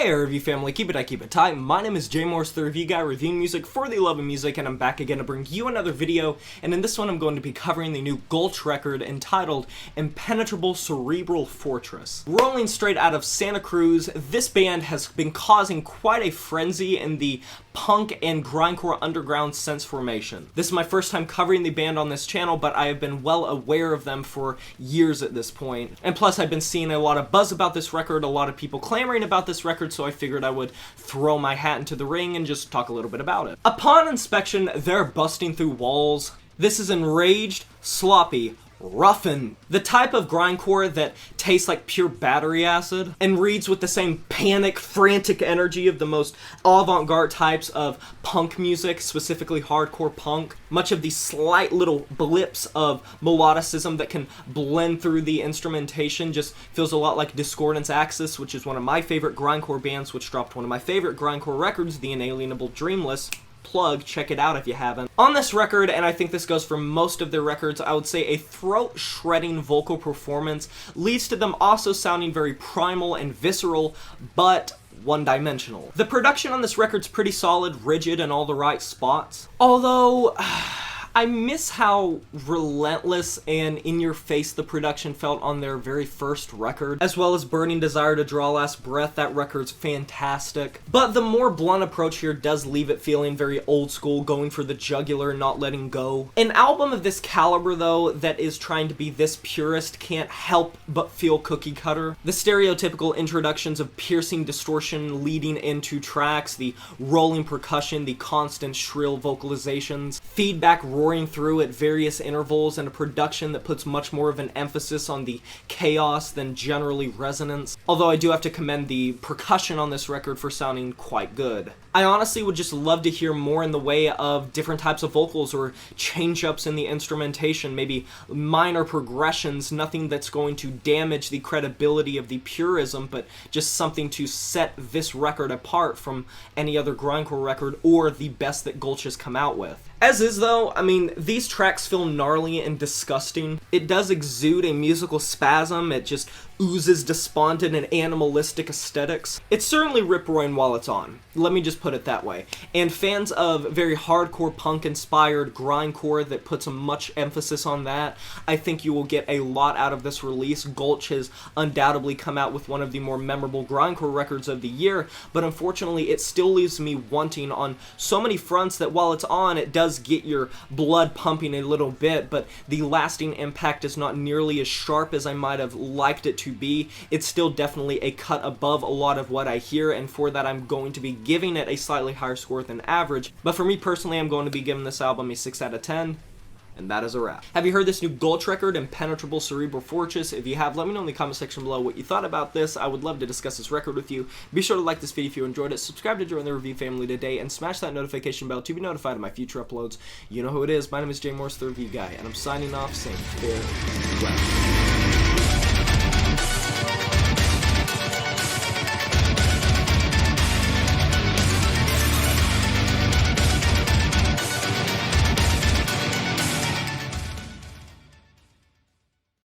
Hey review family, keep it tight. My name is Jay Morris, the review guy reviewing music for the love of music, and I'm back again to bring you another video. And in this one I'm going to be covering the new Gulch record entitled Impenetrable Cerebral Fortress. Rolling straight out of Santa Cruz, this band has been causing quite a frenzy in the punk and grindcore underground sense formation. This is my first time covering the band on this channel, but I have been well aware of them for years at this point. And plus I've been seeing a lot of buzz about this record, a lot of people clamoring about this record, so I figured I would throw my hat into the ring and just talk a little bit about it. Upon inspection, they're busting through walls. This is enraged, sloppy, roughen, the type of grindcore that tastes like pure battery acid and reads with the same panic, frantic energy of the most avant-garde types of punk music, specifically hardcore punk. Much of these slight little blips of melodicism that can blend through the instrumentation just feels a lot like Discordance Axis, which is one of my favorite grindcore bands, which dropped one of my favorite grindcore records, The Inalienable Dreamless. Plug, check it out if you haven't. On this record, and I think this goes for most of their records, I would say a throat-shredding vocal performance leads to them also sounding very primal and visceral, but one-dimensional. The production on this record's pretty solid, rigid in all the right spots. Although I miss how relentless and in-your-face the production felt on their very first record, as well as Burning Desire to Draw Last Breath. That record's fantastic. But the more blunt approach here does leave it feeling very old school, going for the jugular, not letting go. An album of this caliber, though, that is trying to be this purist can't help but feel cookie cutter. The stereotypical introductions of piercing distortion leading into tracks, the rolling percussion, the constant shrill vocalizations, feedback roaring through at various intervals, and a production that puts much more of an emphasis on the chaos than generally resonance. Although I do have to commend the percussion on this record for sounding quite good. I honestly would just love to hear more in the way of different types of vocals or change-ups in the instrumentation, maybe minor progressions, nothing that's going to damage the credibility of the purism, but just something to set this record apart from any other grindcore record or the best that Gulch has come out with. As is though, I mean, these tracks feel gnarly and disgusting. It does exude a musical spasm, it just oozes despondent and animalistic aesthetics. It's certainly rip-roaring while it's on, let me just put it that way. And fans of very hardcore punk-inspired grindcore that puts a much emphasis on that, I think you will get a lot out of this release. Gulch has undoubtedly come out with one of the more memorable grindcore records of the year, but unfortunately it still leaves me wanting on so many fronts that while it's on, it does get your blood pumping a little bit, but the lasting impact is not nearly as sharp as I might have liked it to be. It's still definitely a cut above a lot of what I hear, and for that I'm going to be giving it a slightly higher score than average. But for me personally, I'm going to be giving this album a 6 out of 10. And that is a wrap. Have you heard this new Gulch record, Impenetrable Cerebral Fortress? If you have, let me know in the comment section below what you thought about this. I would love to discuss this record with you. Be sure to like this video if you enjoyed it, subscribe to join the review family today, and smash that notification bell to be notified of my future uploads. You know who it is. My name is Jay Morris, the review guy, and I'm signing off saying farewell.